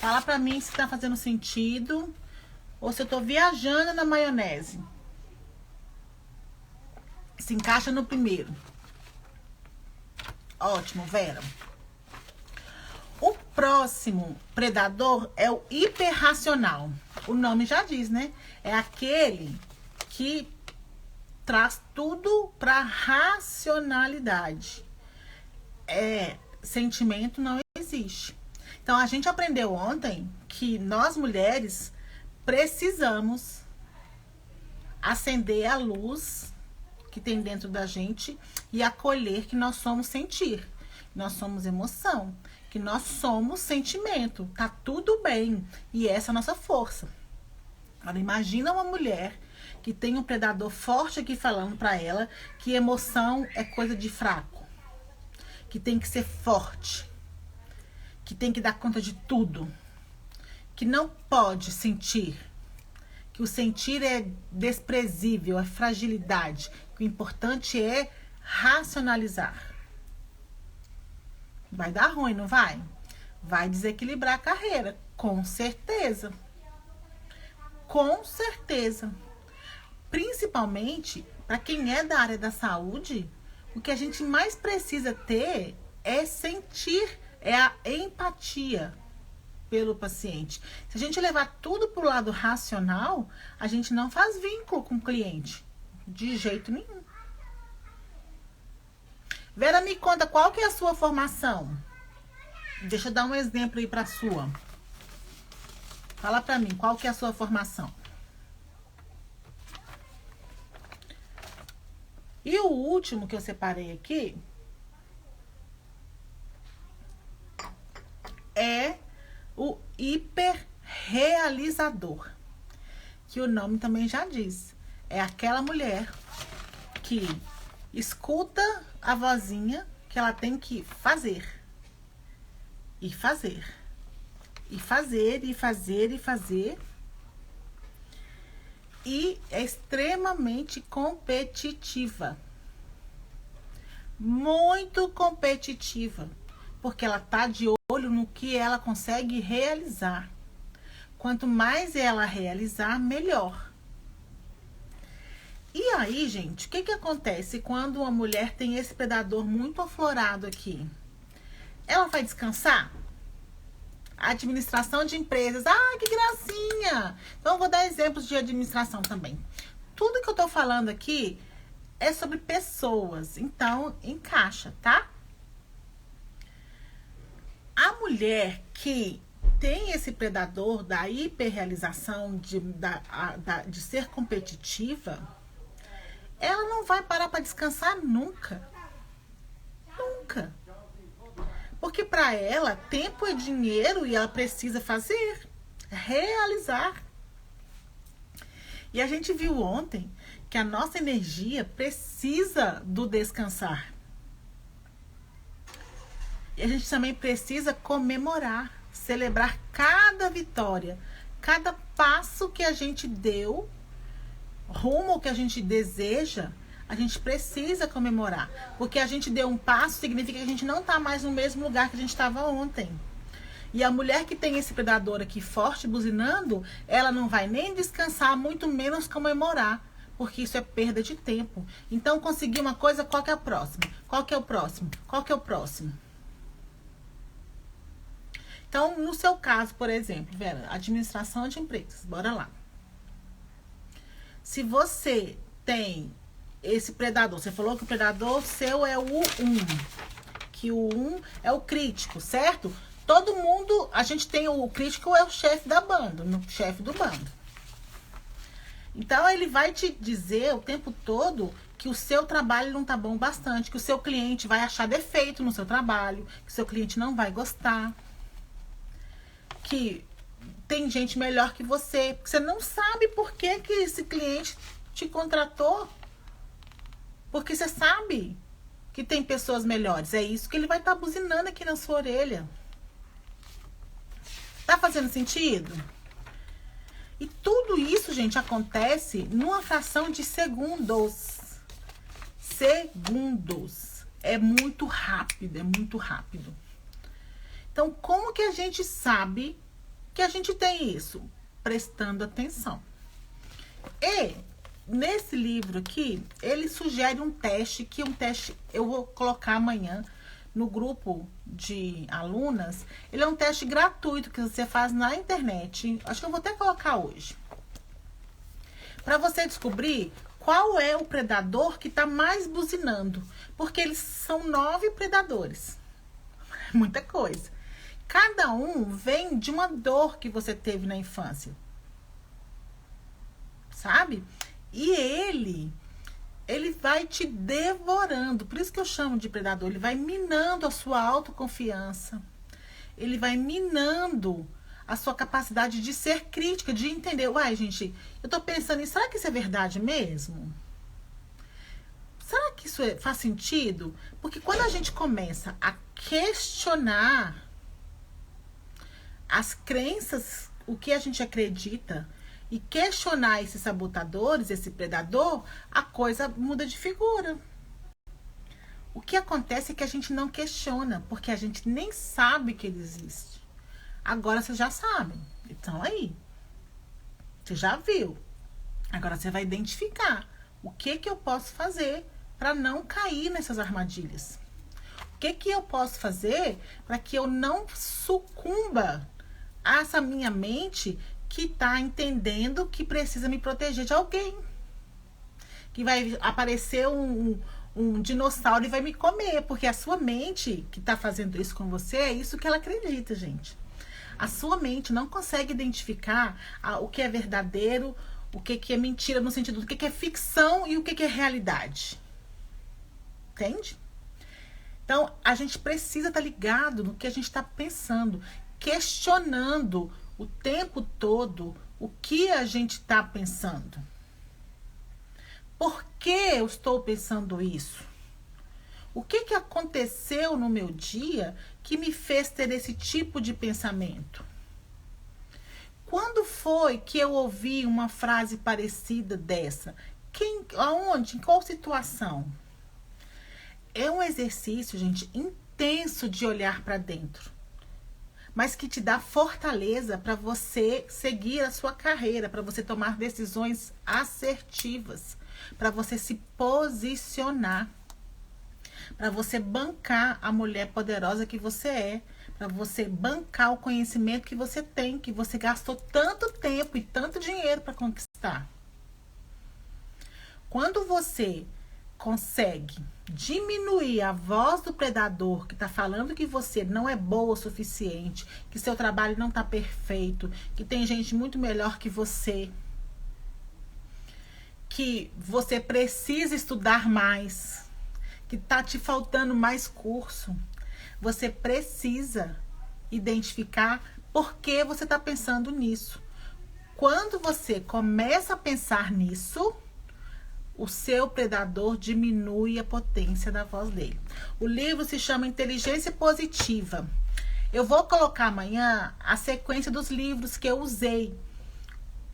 Fala pra mim se tá fazendo sentido. Ou se eu tô viajando na maionese. Se encaixa no primeiro. Ótimo, Vera. O próximo predador é o hiperracional. O nome já diz, né? É aquele que traz tudo para racionalidade. Sentimento não existe. Então, a gente aprendeu ontem que nós mulheres precisamos acender a luz que tem dentro da gente e acolher que nós somos sentir, nós somos emoção, que nós somos sentimento, tá tudo bem, e essa é a nossa força. Agora, imagina uma mulher que tem um predador forte aqui falando pra ela que emoção é coisa de fraco, que tem que ser forte, que tem que dar conta de tudo, que não pode sentir, que o sentir é desprezível, é fragilidade, que o importante é racionalizar. Vai dar ruim, não vai? Vai desequilibrar a carreira, com certeza. Com certeza. Principalmente para quem é da área da saúde, o que a gente mais precisa ter é sentir, é a empatia pelo paciente. Se a gente levar tudo para o lado racional, a gente não faz vínculo com o cliente. De jeito nenhum. Vera, me conta, qual que é a sua formação? Deixa eu dar um exemplo aí para a sua. Fala para mim, qual que é a sua formação? E o último que eu separei aqui é o hiperrealizador, que o nome também já diz. É aquela mulher que escuta a vozinha que ela tem que fazer. E fazer. E fazer, e fazer, e fazer. E é extremamente competitiva. Muito competitiva. Porque ela tá de olho no que ela consegue realizar. Quanto mais ela realizar, melhor. E aí, gente, o que acontece quando uma mulher tem esse predador muito aflorado aqui? Ela vai descansar? A administração de empresas. Ah, que gracinha! Então, eu vou dar exemplos de administração também. Tudo que eu tô falando aqui é sobre pessoas. Então, encaixa, tá? A mulher que tem esse predador da hiperrealização, de ser competitiva, ela não vai parar para descansar nunca. Nunca. Porque para ela, tempo é dinheiro e ela precisa fazer, realizar. E a gente viu ontem que a nossa energia precisa do descansar. E a gente também precisa comemorar, celebrar cada vitória, cada passo que a gente deu rumo ao que a gente deseja. A gente precisa comemorar, porque a gente deu um passo significa que a gente não está mais no mesmo lugar que a gente estava ontem. E a mulher que tem esse predador aqui forte, buzinando, ela não vai nem descansar, muito menos comemorar. Porque isso é perda de tempo. Então, conseguir uma coisa, qual que é a próxima? Qual que é o próximo? Qual que é o próximo? Então, no seu caso, por exemplo, Vera, administração de empresas, bora lá. Se você tem esse predador, você falou que o predador seu é o 1, que o 1 é o crítico, certo? Todo mundo, a gente tem o crítico, é o chefe da banda, o chefe do bando. Então, ele vai te dizer o tempo todo que o seu trabalho não tá bom bastante, que o seu cliente vai achar defeito no seu trabalho, que o seu cliente não vai gostar, que tem gente melhor que você, porque você não sabe por que que esse cliente te contratou, porque você sabe que tem pessoas melhores. É isso que ele vai estar buzinando aqui na sua orelha. Tá fazendo sentido? E tudo isso, gente, acontece numa fração de segundos. Segundos. É muito rápido, é muito rápido. Então, como que a gente sabe que a gente tem isso? Prestando atenção. E, nesse livro aqui, ele sugere um teste, que um teste eu vou colocar amanhã no grupo de alunas. Ele é um teste gratuito que você faz na internet. Acho que eu vou até colocar hoje. Para você descobrir qual é o predador que está mais buzinando. Porque eles são 9 predadores. Muita coisa. Cada um vem de uma dor que você teve na infância. Sabe? E ele vai te devorando. Por isso que eu chamo de predador. Ele vai minando a sua autoconfiança. Ele vai minando a sua capacidade de ser crítica, de entender. Uai, gente, eu tô pensando em, será que isso é verdade mesmo? Será que isso faz sentido? Porque quando a gente começa a questionar as crenças, o que a gente acredita, e questionar esses sabotadores, esse predador, a coisa muda de figura. O que acontece é que a gente não questiona, porque a gente nem sabe que ele existe. Agora você já sabe. Então aí, você já viu. Agora você vai identificar o que eu posso fazer para não cair nessas armadilhas. O que eu posso fazer para que eu não sucumba a essa minha mente que tá entendendo que precisa me proteger de alguém. Que vai aparecer um dinossauro e vai me comer. Porque a sua mente que tá fazendo isso com você, é isso que ela acredita, gente. A sua mente não consegue identificar o que é verdadeiro, o que é mentira, no sentido do que é ficção e o que é realidade. Entende? Então, a gente precisa estar ligado no que a gente está pensando, questionando o tempo todo o que a gente está pensando. Por que eu estou pensando isso? O que aconteceu no meu dia que me fez ter esse tipo de pensamento? Quando foi que eu ouvi uma frase parecida dessa? Aonde? Em qual situação? É um exercício, gente, intenso de olhar para dentro, mas que te dá fortaleza para você seguir a sua carreira, para você tomar decisões assertivas, para você se posicionar, para você bancar a mulher poderosa que você é, para você bancar o conhecimento que você tem, que você gastou tanto tempo e tanto dinheiro para conquistar. Quando você consegue diminuir a voz do predador que está falando que você não é boa o suficiente, que seu trabalho não está perfeito, que tem gente muito melhor que você, que você precisa estudar mais, que está te faltando mais curso, você precisa identificar por que você está pensando nisso. Quando você começa a pensar nisso, o seu predador diminui a potência da voz dele. O livro se chama Inteligência Positiva. Eu vou colocar amanhã a sequência dos livros que eu usei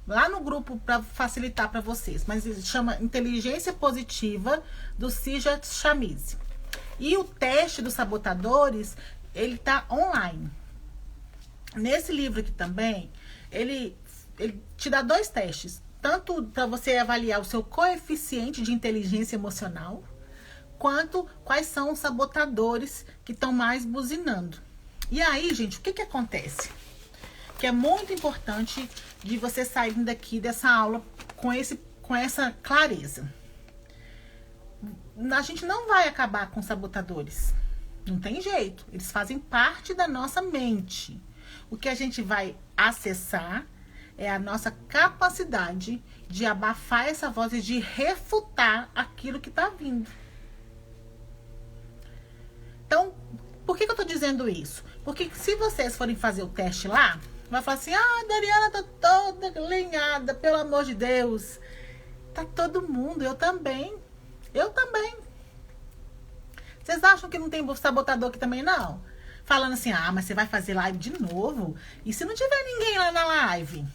lá no grupo para facilitar para vocês. Mas ele chama Inteligência Positiva, do César Chamizy. E o teste dos sabotadores, ele tá online. Nesse livro aqui também, ele te dá 2 testes. Tanto para você avaliar o seu coeficiente de inteligência emocional, quanto quais são os sabotadores que estão mais buzinando. E aí, gente, o que que acontece? Que é muito importante de você sair daqui dessa aula com essa clareza. A gente não vai acabar com sabotadores. Não tem jeito. Eles fazem parte da nossa mente. O que a gente vai acessar é a nossa capacidade de abafar essa voz e de refutar aquilo que está vindo. Então, por que eu tô dizendo isso? Porque se vocês forem fazer o teste lá, vai falar assim, ah, a Doriana tá toda alinhada, pelo amor de Deus. Tá todo mundo, eu também. Eu também. Vocês acham que não tem sabotador aqui também, não? Falando assim, ah, mas você vai fazer live de novo? E se não tiver ninguém lá na live?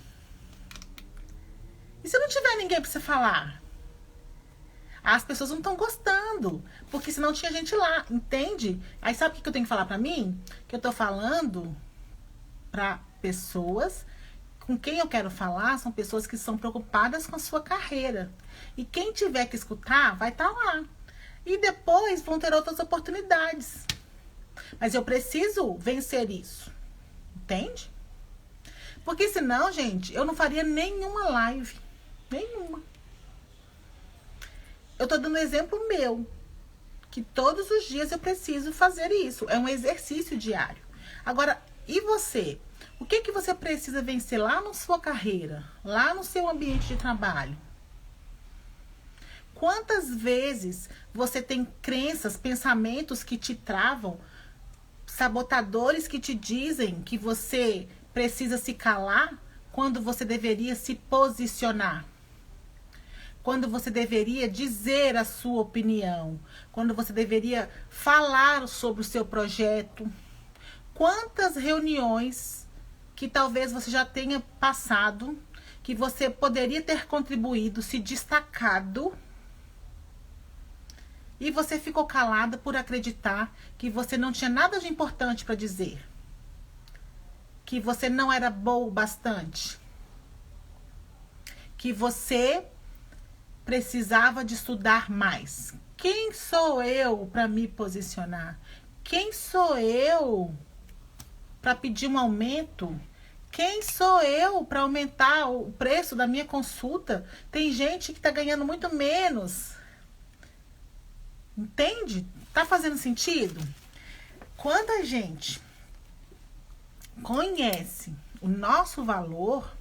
E se não tiver ninguém pra você falar? As pessoas não estão gostando, porque senão tinha gente lá, entende? Aí sabe o que eu tenho que falar pra mim? Que eu tô falando pra pessoas com quem eu quero falar, são pessoas que são preocupadas com a sua carreira. E quem tiver que escutar, vai estar lá. E depois vão ter outras oportunidades. Mas eu preciso vencer isso. Entende? Porque senão, gente, eu não faria nenhuma live. Nenhuma. Eu tô dando um exemplo meu. Que todos os dias eu preciso fazer isso. É um exercício diário. Agora, e você? O que que você precisa vencer lá na sua carreira? Lá no seu ambiente de trabalho? Quantas vezes você tem crenças, pensamentos que te travam, sabotadores que te dizem que você precisa se calar quando você deveria se posicionar? Quando você deveria dizer a sua opinião? Quando você deveria falar sobre o seu projeto? Quantas reuniões que talvez você já tenha passado, que você poderia ter contribuído, se destacado, e você ficou calada por acreditar que você não tinha nada de importante para dizer, que você não era boa o bastante, que você precisava de estudar mais. Quem sou eu para me posicionar? Quem sou eu para pedir um aumento? Quem sou eu para aumentar o preço da minha consulta? Tem gente que está ganhando muito menos. Entende? Tá fazendo sentido? Quando a gente conhece o nosso valor,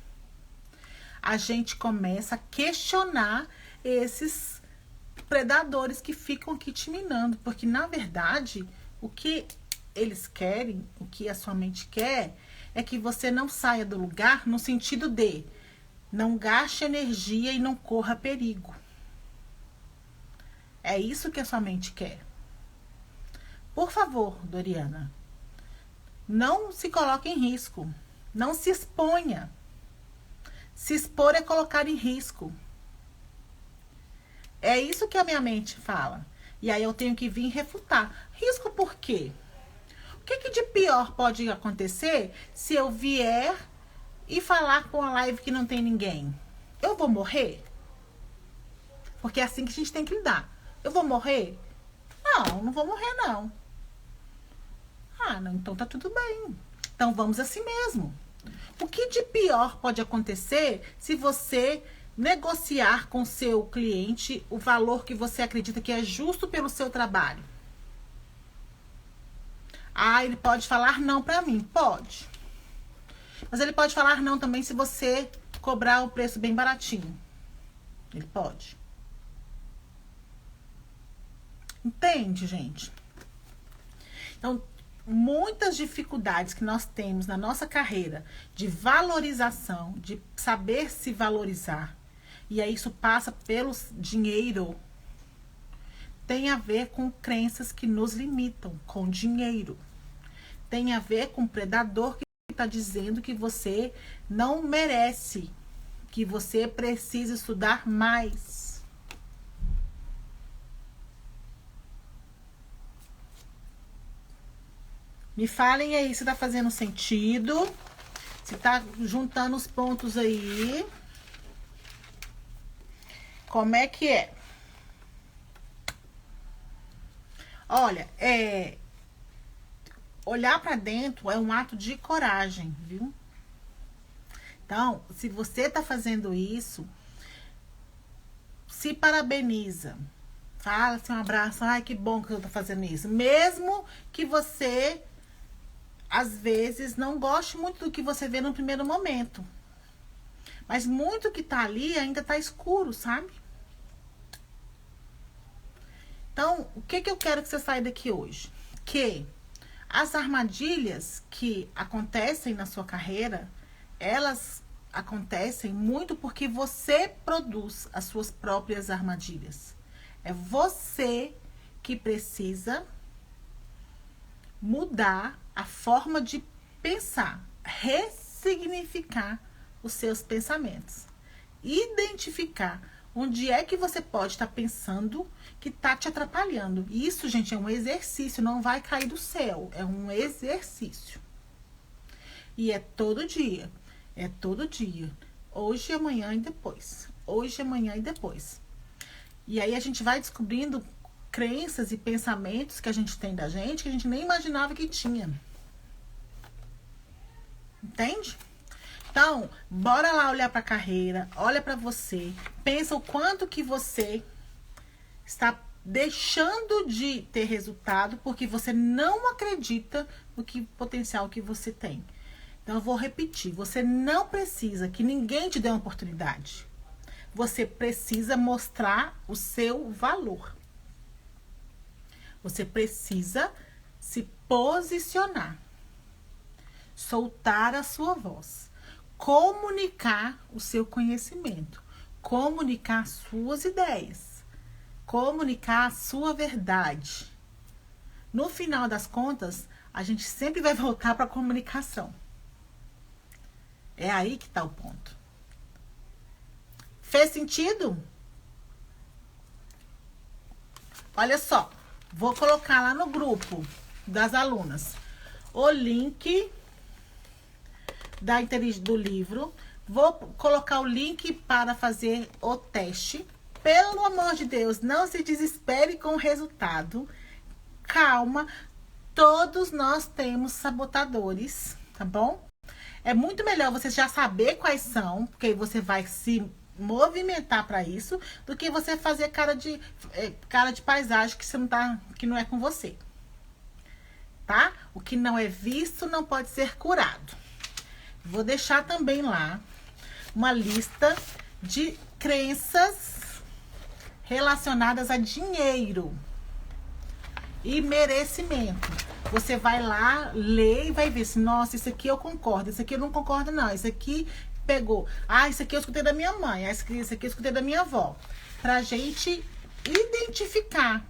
a gente começa a questionar esses predadores que ficam aqui te minando. Porque, na verdade, o que eles querem, o que a sua mente quer, é que você não saia do lugar no sentido de não gaste energia e não corra perigo. É isso que a sua mente quer. Por favor, Doriana, não se coloque em risco. Não se exponha. Se expor é colocar em risco. É isso que a minha mente fala. E aí eu tenho que vir refutar. Risco por quê? O que que de pior pode acontecer se eu vier e falar com a live que não tem ninguém? Eu vou morrer? Porque é assim que a gente tem que lidar. Eu vou morrer? Não, não vou morrer, não. Ah, não, então tá tudo bem. Então vamos assim mesmo. O que de pior pode acontecer se você negociar com seu cliente o valor que você acredita que é justo pelo seu trabalho? Ah, ele pode falar não pra mim. Pode. Mas ele pode falar não também se você cobrar o preço bem baratinho. Ele pode. Entende, gente? Então, muitas dificuldades que nós temos na nossa carreira de valorização, de saber se valorizar, e aí isso passa pelo dinheiro, tem a ver com crenças que nos limitam, com dinheiro. Tem a ver com predador que está dizendo que você não merece, que você precisa estudar mais. Me falem aí se tá fazendo sentido. Se tá juntando os pontos aí. Como é que é? Olha, olhar pra dentro é um ato de coragem, viu? Então, se você tá fazendo isso, se parabeniza. Fala assim, um abraço. Ai, que bom que eu tô fazendo isso. Mesmo que você, às vezes, não goste muito do que você vê no primeiro momento. Mas muito que tá ali ainda tá escuro, sabe? Então, o que eu quero que você saia daqui hoje? Que as armadilhas que acontecem na sua carreira, elas acontecem muito porque você produz as suas próprias armadilhas. É você que precisa mudar a forma de pensar, ressignificar os seus pensamentos, identificar onde é que você pode estar pensando que está te atrapalhando. Isso, gente, é um exercício, não vai cair do céu, é um exercício. E é todo dia, hoje, amanhã e depois, hoje, amanhã e depois. E aí a gente vai descobrindo crenças e pensamentos que a gente tem da gente que a gente nem imaginava que tinha. Entende? Então, bora lá olhar para a carreira, olha para você, pensa o quanto que você está deixando de ter resultado porque você não acredita no potencial que você tem. Então, eu vou repetir, você não precisa que ninguém te dê uma oportunidade. Você precisa mostrar o seu valor. Você precisa se posicionar, soltar a sua voz, comunicar o seu conhecimento, comunicar suas ideias, comunicar a sua verdade. No final das contas, a gente sempre vai voltar para a comunicação. É aí que está o ponto. Fez sentido? Olha só, vou colocar lá no grupo das alunas o link do livro. Vou colocar o link para fazer o teste. Pelo amor de Deus, não se desespere com o resultado. Calma, todos nós temos sabotadores, tá bom? É muito melhor você já saber quais são, porque você vai se movimentar para isso, do que você fazer cara de paisagem que você não tá, que não é com você. Tá? O que não é visto não pode ser curado. Vou deixar também lá uma lista de crenças relacionadas a dinheiro e merecimento. Você vai lá, lê e vai ver se, nossa, isso aqui eu concordo, isso aqui eu não concordo não, isso aqui pegou. Ah, isso aqui eu escutei da minha mãe, isso aqui eu escutei da minha avó. Pra gente identificar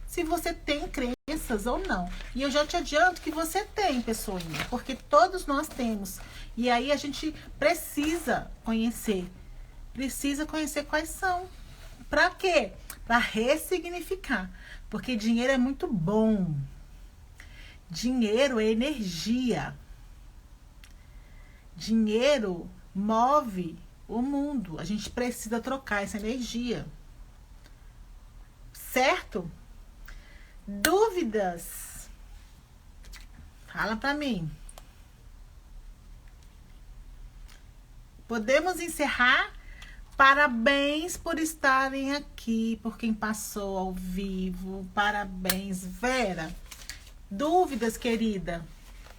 se você tem crenças ou não. E eu já te adianto que você tem, pessoinha, porque todos nós temos. E aí a gente precisa conhecer quais são. Pra quê? Pra ressignificar. Porque dinheiro é muito bom. Dinheiro é energia. Dinheiro move o mundo. A gente precisa trocar essa energia. Certo? Dúvidas? Fala pra mim. Podemos encerrar? Parabéns por estarem aqui, por quem passou ao vivo. Parabéns, Vera. Dúvidas, querida?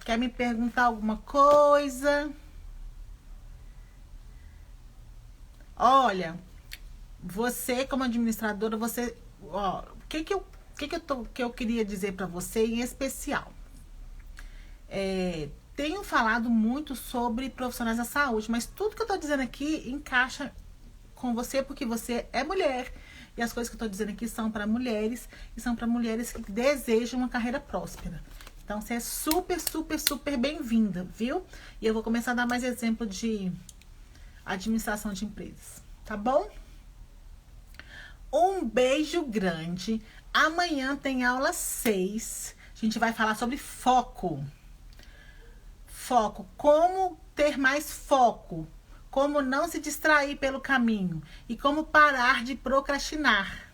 Quer me perguntar alguma coisa? Olha, você como administradora, você, ó, o que eu queria dizer para você em especial? Tenho falado muito sobre profissionais da saúde, mas tudo que eu tô dizendo aqui encaixa com você porque você é mulher. E as coisas que eu tô dizendo aqui são para mulheres e são para mulheres que desejam uma carreira próspera. Então, você é super, super, super bem-vinda, viu? E eu vou começar a dar mais exemplo de administração de empresas, tá bom? Um beijo grande. Amanhã tem aula 6. A gente vai falar sobre foco. Foco, como ter mais foco, como não se distrair pelo caminho e como parar de procrastinar.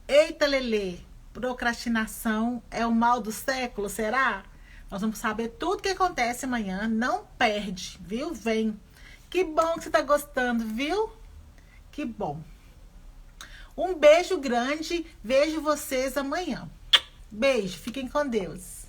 Eita, Lelê, procrastinação é o mal do século, será? Nós vamos saber tudo que acontece amanhã. Não perde, viu? Vem. Que bom que você tá gostando, viu? Que bom. Um beijo grande. Vejo vocês amanhã. Beijo. Fiquem com Deus.